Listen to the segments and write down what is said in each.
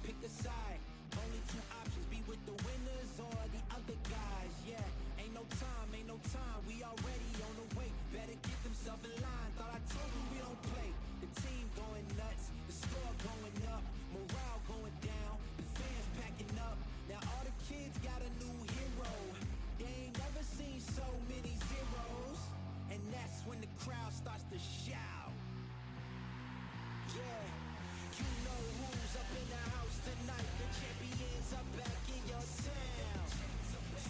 pick a side. Only two options, be with the winners or the other guys. Yeah, ain't no time, we already on the way. Better get themselves in line, thought I told you we don't play. The team going nuts, the score going up, morale going down, the fans packing up. Now all the kids got a new hero. They ain't never seen so many zeros. And that's when the crowd starts to shout. Yeah, you know who's up in the house tonight. The champions are back in your town.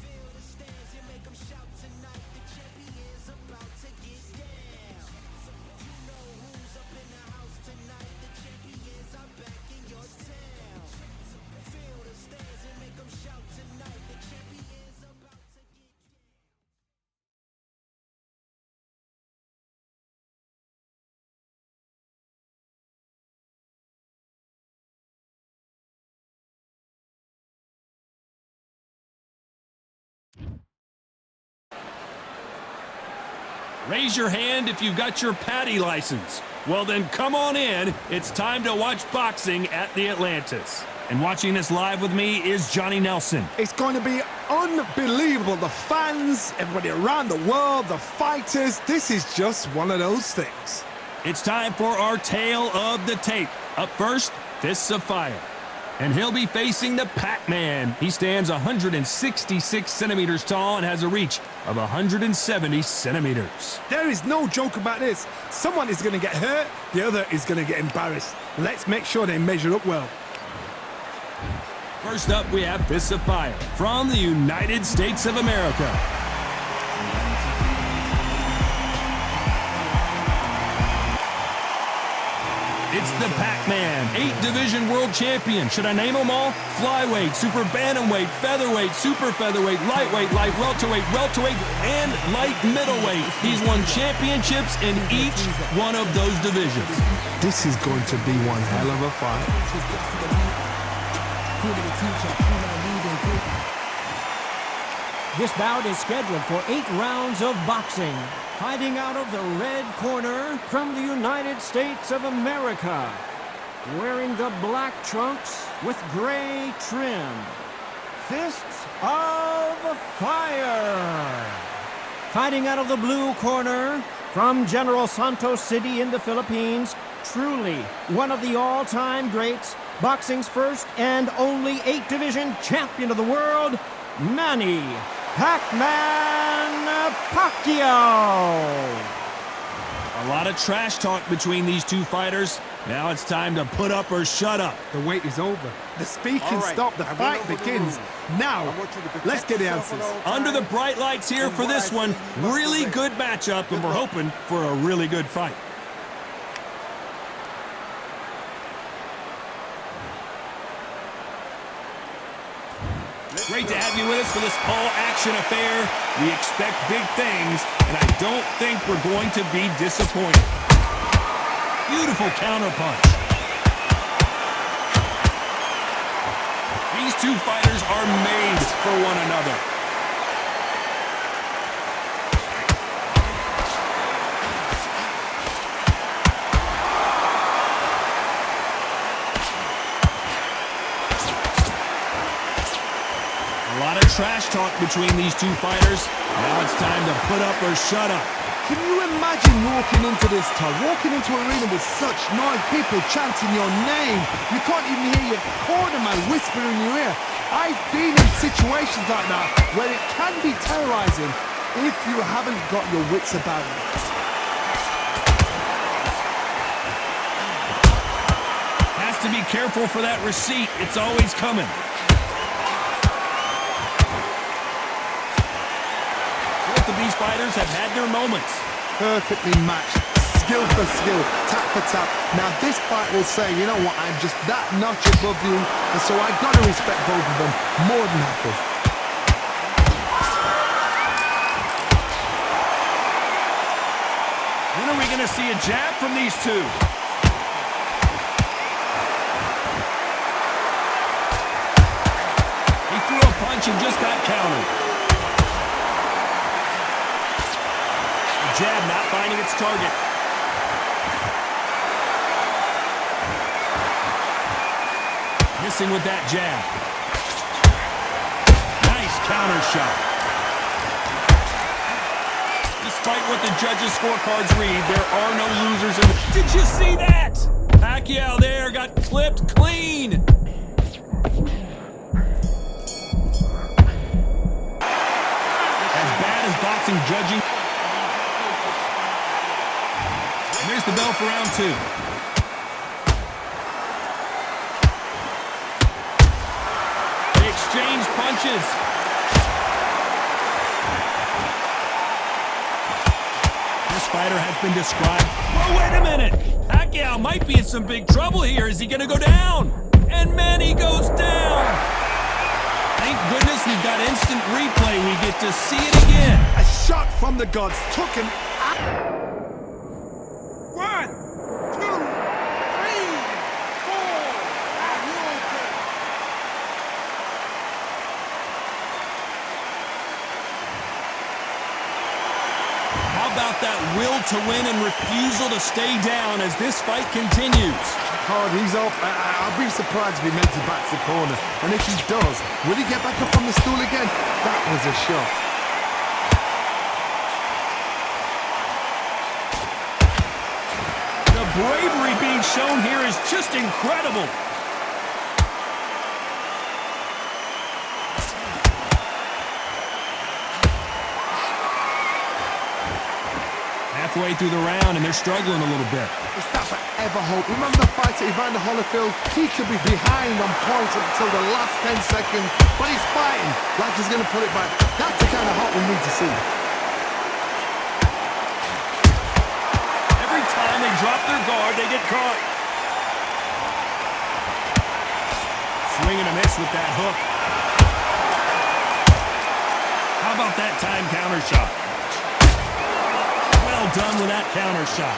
Feel the stands and make them shout tonight. The champions about to get down. You know who's up in the house tonight. The champions are back in your town. Feel the stands and make them shout tonight. The champions about to get down. Raise your hand if you've got your Patty license. Well then, come on in. It's time to watch boxing at the Atlantis. And watching this live with me is Johnny Nelson. It's going to be unbelievable. The fans, everybody around the world, the fighters. This is just one of those things. It's time for our tale of the tape. Up first, Fists of Fire. And he'll be facing the Pac-Man. He stands 166 centimeters tall and has a reach of 170 centimeters. There is no joke about this. Someone is going to get hurt, the other is going to get embarrassed. Let's make sure they measure up well. First up, we have Fists of Fire from the United States of America. It's the Pac-Man, 8-division world champion. Should I name them all? Flyweight, super bantamweight, featherweight, super featherweight, lightweight, light welterweight, and light middleweight. He's won championships in each one of those divisions. This is going to be one hell of a fight. This bout is scheduled for 8 rounds of boxing. Fighting out of the red corner from the United States of America, wearing the black trunks with gray trim, Fists of Fire. Fighting out of the blue corner from General Santos City in the Philippines, truly one of the all-time greats, boxing's first and only 8-division champion of the world, Manny Pac-Man Pacquiao. A lot of trash talk between these two fighters. Now it's time to put up or shut up. The wait is over. The speaking stopped. The fight begins. Now, let's get the answers. Under the bright lights here for this one. Really good matchup, and we're hoping for a really good fight. Great to have you with us for this all-action affair. We expect big things, and I don't think we're going to be disappointed. Beautiful counterpunch. These two fighters are made for one another. A lot of trash talk between these two fighters. Now it's time to put up or shut up. Can you imagine walking into this town, walking into an arena with such noise, people chanting your name? You can't even hear your cornerman whisper in your ear. I've been in situations like that where it can be terrorizing if you haven't got your wits about you. Has to be careful for that receipt. It's always coming. These fighters have had their moments. Perfectly matched, skill for skill, tap for tap. Now this fight will say, you know what, I'm just that notch above you, and so I've got to respect both of them more than happy. When are we going to see a jab from these two? He threw a punch and just got countered. Jab not finding its target. missing with that jab. Nice counter shot. Despite what the judges' scorecards read, there are no losers in the... Did you see that? Pacquiao there got clipped clean. As bad as boxing judging. And there's the bell for round 2. They exchange punches. This fighter has been described. Well, wait a minute. Pacquiao might be in some big trouble here. Is he going to go down? And man, he goes down. Thank goodness we've got instant replay. We get to see it again. A shot from the gods took him out. 1, 2, 3, 4. How about that will to win and refusal to stay down as this fight continues? Hard, he's up. I'll be surprised if he makes it back to the corner. And if he does, will he get back up on the stool again? That was a shot. The bravery being shown here is just incredible. Halfway through the round, and they're struggling a little bit. Is that forever hope? Remember the fight at Evander Holyfield? He could be behind on points until the last 10 seconds, but he's fighting like he's going to put it back. That's the kind of hope we need to see. Every time they drop their guard, they get caught. Swing and a miss with that hook. How about that time counter shot? Well done with that counter shot.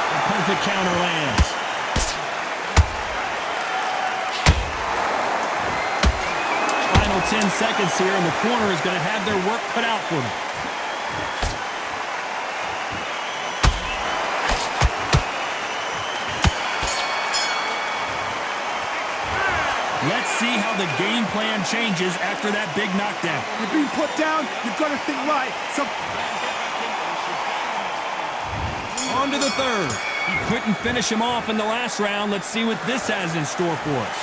The perfect counter lands. Final 10 seconds here, and the corner is going to have their work cut out for them. Let's see how the game plan changes after that big knockdown. You've been put down, you've got to think right. So on to the third. He couldn't finish him off in the last round. Let's see what this has in store for us.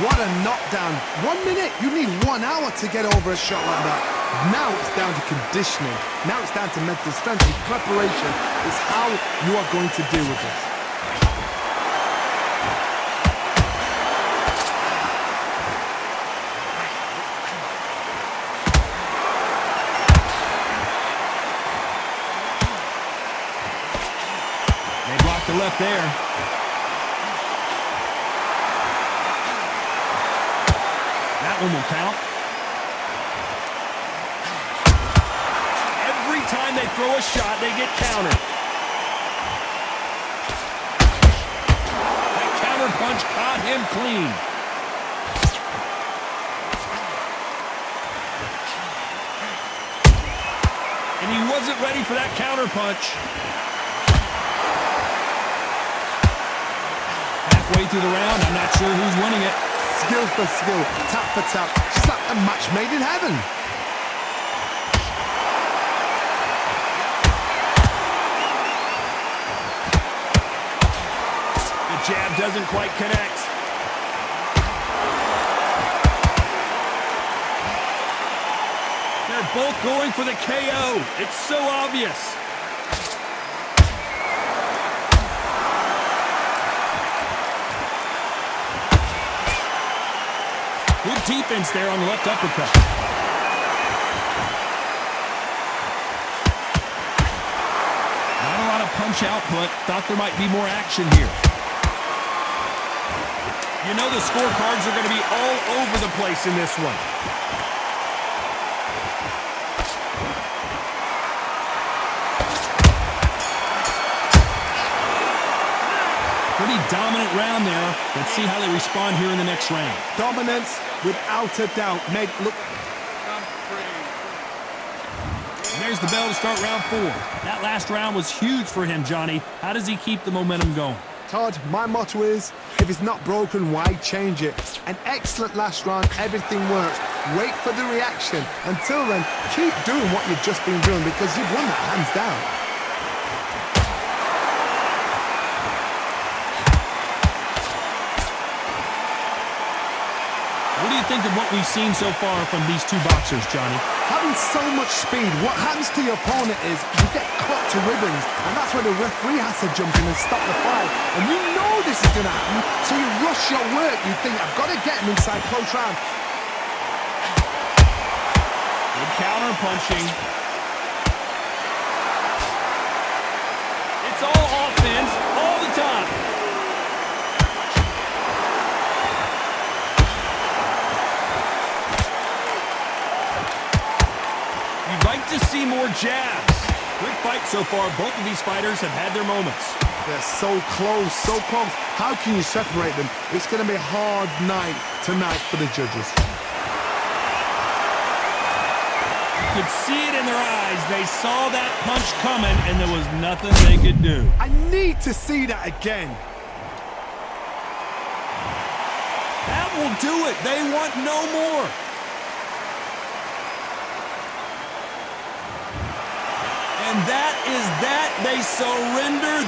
what a knockdown. 1 minute, you need 1 hour to get over a shot like that. Now it's down to conditioning. Now it's down to mental strength and preparation is how you are going to deal with this. The left there. That one will count. Every time they throw a shot, they get countered. That counter punch caught him clean. And he wasn't ready for that counter punch. Halfway through the round, I'm not sure who's winning it. Skill for skill, tap for tap, just like a match made in heaven. The jab doesn't quite connect. They're both going for the KO. It's so obvious. Good defense there on the left uppercut. Not a lot of punch output. Thought there might be more action here. You know the scorecards are going to be all over the place in this one. Pretty dominant round there. Let's see how they respond here in the next round. Dominance, without a doubt. Look. And there's the bell to start round 4. That last round was huge for him, Johnny. How does he keep the momentum going? Todd, my motto is, if it's not broken, why change it? An excellent last round, everything works. Wait for the reaction. Until then, keep doing what you've just been doing because you've won that hands down. What do you think of what we've seen so far from these two boxers, Johnny? Having so much speed, what happens to your opponent is you get cut to ribbons, and that's where the referee has to jump in and stop the fight. And you know this is going to happen, so you rush your work. You think, I've got to get him inside close round. Good counter punching. It's all offense, all the time. You'd like to see more jabs. Quick fight so far. Both of these fighters have had their moments. They're so close, so close. How can you separate them? It's going to be a hard night tonight for the judges. You could see it in their eyes. They saw that punch coming, and there was nothing they could do. I need to see that again. That will do it. They want no more. And that is that. They surrender.